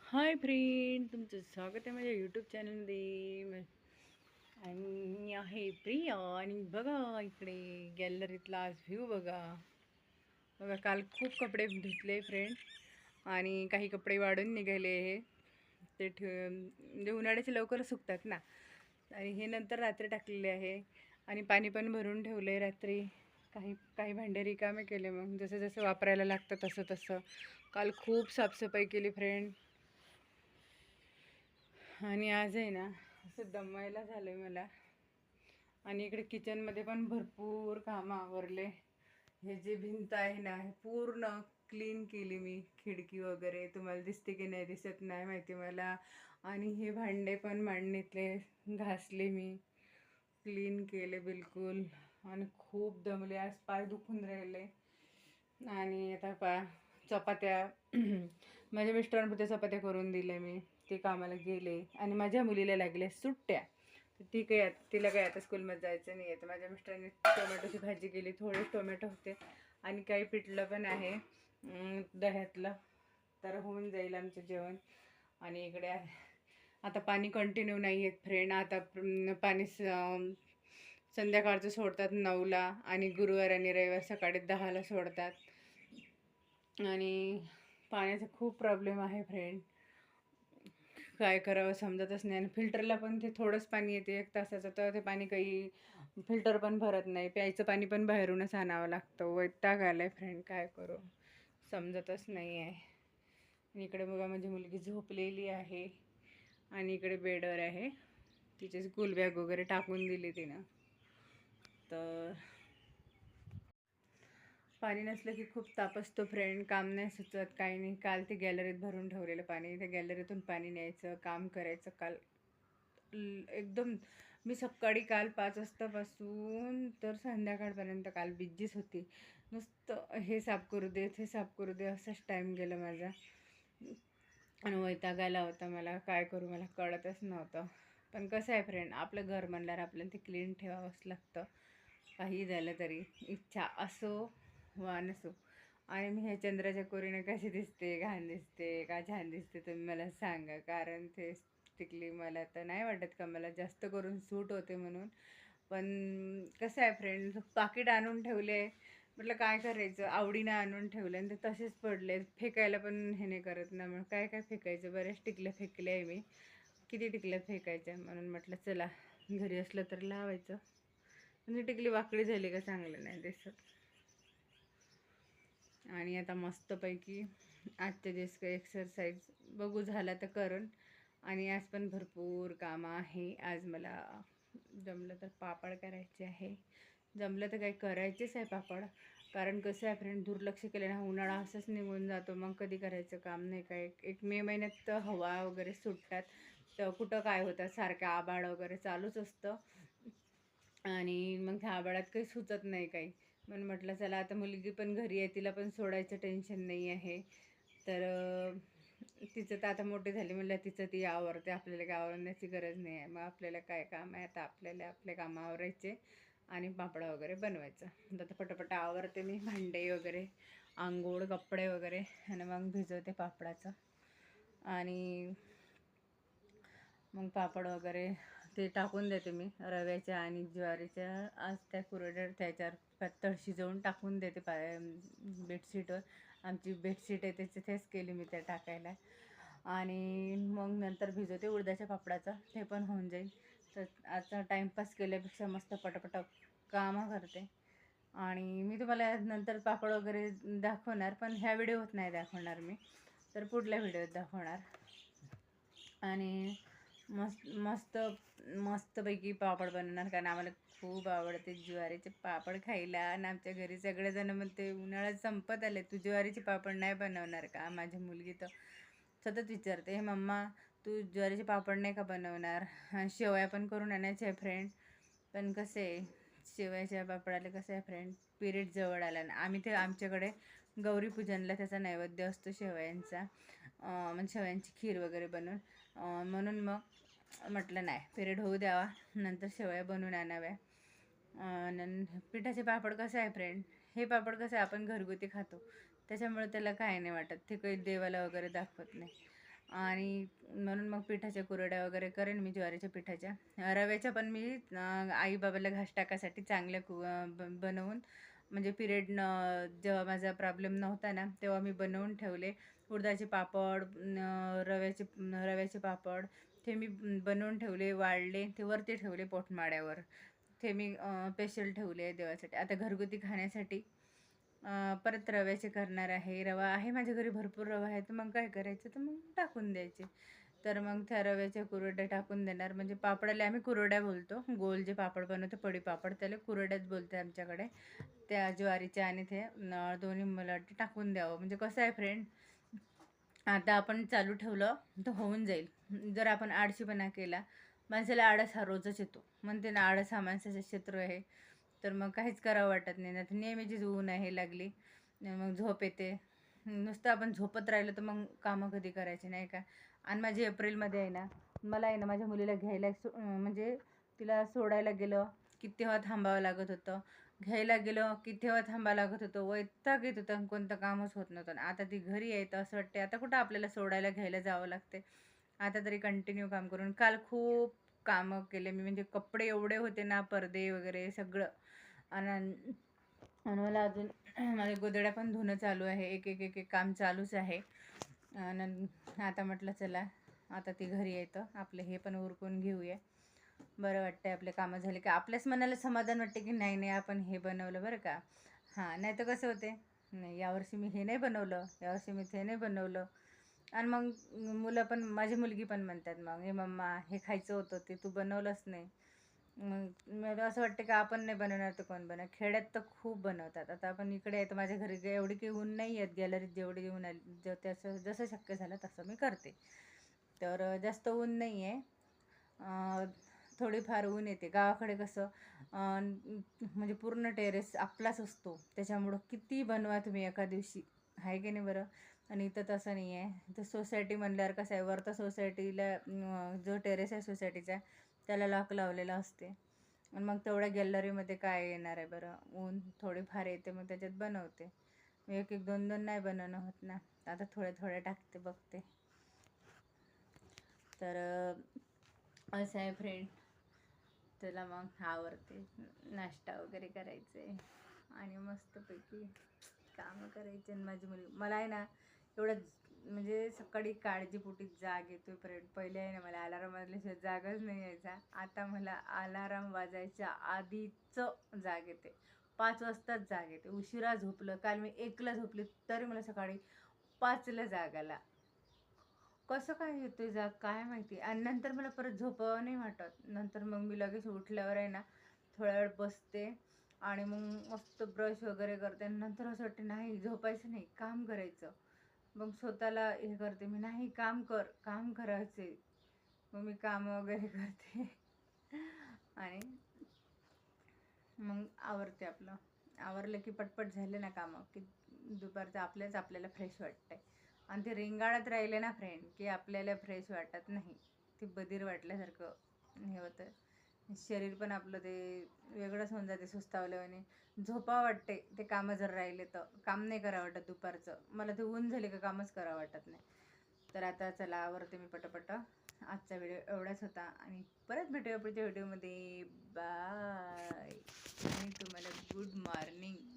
Hi friend, तुमचं स्वागत आहे माझ्या यूट्यूब चॅनलमध्ये. आणि आहे प्रिया. आणि बघा इकडे गॅलरीतला आज व्ह्यू बघा. बघा, काल खूप कपडे धुतले फ्रेंड, आणि काही कपडे वाढून निघाले हे. ते म्हणजे उन्हाळ्याचे लवकर सुकतात ना, आणि हे नंतर रात्री टाकलेले आहे. आणि पाणी पण भरून ठेवलं आहे रात्री. काही काही भांडे रिकामे केले, मग जसं जसं वापरायला लागतं तसं तसं. काल खूप साफसफाई केली फ्रेंड. आणि आज आहे ना, असं दमायला झालं आहे मला. आणि इकडे किचनमध्ये पण भरपूर कामं आवरले. हे जे भिंत आहे ना, हे पूर्ण क्लीन केली मी. खिडकी वगैरे तुम्हाला दिसते की नाही दिसत नाही माहिती मला. आणि हे भांडे पण मांडणीतले घासले मी, क्लीन केले बिलकुल. आणि खूप दमले, आज पाय दुखून राहिले. आणि आता चपात्या माझ्या मिस्टरांपुरत्या चपात्या करून दिल्या मी. ते कामाला गेले आणि माझ्या मुलीला लागल्या सुट्ट्या. तर ती काही तिला काही आता स्कूलमध्ये जायचं नाही आहे. तर माझ्या मिस्टरांनी टोमॅटोची भाजी केली, थोडे टोमॅटो होते आणि काही पिठलं पण आहे दह्यातलं. तर होऊन जाईल आमचं जेवण. आणि इकडे आता पाणी कंटिन्यू नाही आहेत फ्रेंड. आता पाणी संध्याकाळचं सोडतात 9ला, आणि गुरुवार आणि रविवार सकाळी 10ला सोडतात. आणि पाण्याचा खूप प्रॉब्लेम आहे फ्रेंड. काय करावं समजतच नाही. आणि फिल्टरला पण ते थोडंच पाणी येते 1 तासाचं, तर ते पाणी काही फिल्टर पण भरत नाही. प्यायचं पाणी पण बाहेरूनच आणावं लागतं. वैताग आलाय फ्रेंड, काय करू समजतच नाही आहे. आणि इकडे बघा माझी मुलगी झोपलेली आहे, आणि इकडे बेडवर आहे. तिचे स्कूल बॅग वगैरे टाकून दिली तिनं. तर पाणी नसलं की खूप ताप असतो फ्रेंड. काम नाही सुचत, काही नाही. काल ते गॅलरीत भरून ठेवलेलं पाणी, त्या गॅलरीतून पाणी न्यायचं, काम करायचं. काल एकदम मी सकाळी काल 5 वाजतापासून तर संध्याकाळपर्यंत काल बिझीच होती. नुसतं हे साफ करू दे, हे साफ करू दे, असाच टाईम गेला माझा. आणि वैताग आला होता मला. काय करू मला कळतच नव्हतं. पण कसं आहे फ्रेंड, आपलं घर म्हणल्यावर आपल्याला ते क्लीन ठेवावंच लागतं. काही झालं तरी, इच्छा असो वा नसो. आणि मी ह्या चंद्राच्या कोरीने कशी दिसते, घाण दिसते का छान दिसते, तुम्ही मला सांगा. कारण ते टिकली मला तर नाही वाटत का मला जास्त करून सूट होते म्हणून. पण कसं आहे फ्रेंड, पाकिट आणून ठेवले, म्हटलं काय करायचं, आवडीनं आणून ठेवले आणि ते तसेच पडले. फेकायला पण हे नाही करत ना, मग काय काय फेकायचं. बऱ्याच टिकल्या फेकल्या आहे मी. किती टिकल्या फेकायच्या, म्हणून म्हटलं चला घरी असलं तर लावायचं. म्हणजे टिकली वाकडी झाली का चांगलं नाही दिसत. आणि आता मस्तपैकी आजच्या दिवस काही एक्सरसाइज बघू झाला तर करून. आणि आज पण भरपूर कामं आहे. आज मला जमलं तर पापड करायचे आहे. जमलं तर काही करायचेच आहे पापड. कारण कसं आहे फ्रेंड, दुर्लक्ष केलं ना, उन्हाळा असंच निघून जातो, मग कधी करायचं काम नाही. काय एक मे महिन्यात तर हवा वगैरे सुटतात, तर कुठं काय होतं, सारखं आभाळ वगैरे चालूच असतं. आणि मग त्या आभाळात काही सुचत नाही काही. म्हणून म्हटलं चला, आता मुलगी पण घरी आहे, तिला पण सोडायचं टेन्शन नाही आहे. तर तिचं तर आता मोठी झाली म्हणलं, तिचं ती आवरते, आपल्याला काय आवरण्याची गरज नाही आहे. मग आपल्याला काय काम आहे, आता आपल्याला आपले कामं आवरायचे आणि पापडा वगैरे बनवायचं. आता पटापट आवरते मी, भांडे वगैरे, आंघोळ, कपडे वगैरे, आणि मग भिजवते पापडाचं. आणि मग पापड वगैरे ते टाकून देते मी, रव्याच्या आणि ज्वारीच्या. आज त्या कुरड्या त्याच्यावर पातळ शिजवून टाकून देते बेडशीटवर. आमची बेडशीट आहे त्याची, तेच केली मी त्या टाकायला. आणि मग नंतर भिजवते उडदाच्या पापडाचं, ते पण होऊन जाईल. तर आता टाईमपास केल्यापेक्षा मस्त पटापट कामं करते. आणि मी तुम्हाला नंतर पापड वगैरे दाखवणार, पण ह्या व्हिडिओत नाही दाखवणार मी, तर पुढल्या व्हिडिओत दाखवणार. आणि मस्त मस्तपैकी पापड बनवणार, कारण आम्हाला खूप आवडते ज्वारीचे पापड खायला. आणि आमच्या घरी सगळेजण म्हणते उन्हाळ्यात संपत आले, तू ज्वारीचे पापड नाही बनवणार का. माझी मुलगी तर सतत विचारते, हे मम्मा तू ज्वारीचे पापड नाही का बनवणार. शेवया पण करून आणायचे आहे फ्रेंड. पण कसं आहे, शेवयाच्या पापडाला कसं आहे फ्रेंड, पिरियड जवळ आला ना, आम्ही ते आमच्याकडे गौरीपूजनला त्याचा नैवेद्य असतो शेवयांचा. म्हणजे शेवयांची खीर वगैरे बनवून. म्हणून मग म्हटलं नाही, पिरियड होऊ द्यावा, नंतर शेवया बनवून आणाव्या. पिठाचे पापड कसं आहे फ्रेंड, हे पापड कसं आहे आपण घरगुती खातो, त्याच्यामुळे त्याला काय नाही वाटत, ते काही देवाला वगैरे दाखवत नाही. आणि म्हणून मग पिठाच्या कुरड्या वगैरे करेन मी ज्वारीच्या पिठाच्या. रव्याच्या पण मी आई बाबाला घास टाकासाठी चांगल्या बनवून, म्हणजे पिरियड जेव्हा माझा प्रॉब्लेम नव्हता ना तेव्हा मी बनवून ठेवले. उडदाचे पापड, रव्याचे पापड ते मी बनवून ठेवले, वाळले, ते वरती ठेवले पोटमाळ्यावर. ते मी स्पेशल ठेवले देवासाठी. आता घरगुती खाण्यासाठी परत रव्याचे करणार आहे. रवा आहे माझ्या घरी, भरपूर रवा आहे, तर मग काय करायचं, तर मग टाकून द्यायचे. तर मग त्या रव्याच्या कुरड्या टाकून देणार. म्हणजे पापडाला आम्ही कुरड्या बोलतो, गोल जे पापड बनवतो पडी पापड त्याला कुरड्याच बोलते आमच्याकडे. त्या ज्वारीच्या आणि ते दोन्ही मला वाटते टाकून द्यावं. म्हणजे कसं आहे फ्रेंड, आता आपण चालू ठेवलं तर होऊन जाईल. जर आपण आळशीपणा केला, माणसाला आळस हा रोजच येतो. म्हणते ना, आळस हा माणसाचा शत्रू आहे. तर मग काहीच करावं वाटत नाही. तर नेहमीचीच ऊन आहे लागली, मग झोप येते. नुसतं आपण झोपत राहिलं तर मग कामं कधी करायची नाही का. आणि माझी एप्रिलमध्ये आहे ना, मला आहे ना माझ्या मुलीला घ्यायला म्हणजे तिला सोडायला गेलं की तेव्हा थांबावं लागत होतं, घ्यायला गेलं की तेव्हा थांबावं लागत होतं. वैताग येत होतं, कोणतं कामच होत नव्हतं. आता ती घरी आहे तर असं वाटते आता कुठं आपल्याला सोडायला घ्यायला जावं लागते. आता तरी कंटिन्यू काम करून काल खूप कामं केले मी. म्हणजे कपडे एवढे होते ना, पडदे वगैरे सगळं. आणि मला अजून माझ्या गोदड्या पण धुणं चालू आहे. एक एक एक एक काम चालूच आहे. आणि आता म्हटलं चला, आता ती घरी येतं, आपलं हे पण उरकून घेऊया. बरं वाटतंय आपले कामं झाले की आपल्याच मनाला समाधान वाटते की नाही नाही आपण हे बनवलं बरं का. हां, नाही तर कसं होते, नाही यावर्षी मी हे नाही बनवलं, यावर्षी मी ते नाही बनवलं. आणि मग मुलं पण, माझी मुलगी पण म्हणतात मग, हे मम्मा हे खायचं होतं ते तू बनवलंच नाही. मग मला असं वाटतं की आपण नाही बनवणार तर कोण बनवणार. खेड्यात तर खूप बनवतात. आता आपण इकडे आहे तर माझ्या घरी एवढी काही ऊन नाही आहेत, गॅलरीत जेवढी ऊन आली त्याचं जसं शक्य झालं तसं मी करते. तर जास्त ऊन नाही आहे, थोडीफार ऊन येते. गावाकडे कसं म्हणजे पूर्ण टेरेस आपलाच असतो, त्याच्यामुळं किती बनवा तुम्ही एका दिवशी, आहे की नाही बरं. आणि इथं तसं नाही आहे. इथं सोसायटी म्हणल्यावर कसं आहे, वरतं सोसायटीला जो टेरेस आहे सोसायटीचा त्याला लॉक लावलेला असते. आणि मग तेवढ्या गॅलरीमध्ये काय येणार आहे बरं, ऊन थोडीफार येते मग त्याच्यात बनवते. मी एक एक दोन दोन नाही बनवणं होत ना, आता थोडे थोडे टाकते बघते. तर असं आहे फ्रेंड. त्याला मग आवरते, नाश्ता वगैरे करायचे आणि मस्तपैकी कामं करायचे. आणि माझी मुलगी, मला आहे ना एवढं म्हणजे सकाळी काळजीपोटी जाग येतोय फ्रेंड. पहिले आहे ना मला अलाराम वाजल्याशिवाय जागच नाही यायचा. आता मला अलाराम वाजायच्या आधीच जाग येते. 5 वाजताच जाग येते. उशिरा झोपलं, काल मी 1ला झोपले तरी मला सकाळी 5ला जाग आला. कसं काय येतोय जाग काय माहिती. आणि नंतर मला परत झोपावं नाही वाटत. नंतर मग मी लगेच उठल्यावर आहे ना थोडा वेळ बसते आणि मग मस्त ब्रश वगैरे करते. आणि नंतर असं वाटतं नाही झोपायचं नाही, काम करायचं. मग स्वतःला हे करते मी, नाही काम कर, काम करायचे. मग मी काम वगैरे करते आणि मग आवरते आपलं. आवरलं की पटपट झाले ना कामं की दुपारचं आपल्याला फ्रेश वाटतंय. आणि ते रिंगाळत राहिले ना फ्रेंड की आपल्याला फ्रेश वाटत नाही. ते बधीर वाटल्यासारखं हे होतं. शरीर पण आपलं ते वेगळंच होऊन जाते, सुस्तावल्यावानी. झोपावं वाटते ते कामं जर राहिले तर. काम नाही करावं वाटत दुपारचं. मला ते ऊन झाले का कामच करावं वाटत नाही. तर आता चला आवरते मी पटापट. आजचा व्हिडिओ एवढाच होता आणि परत भेटूया पुढच्या व्हिडिओमध्ये. बाय आणि तुम्हाला गुड मॉर्निंग.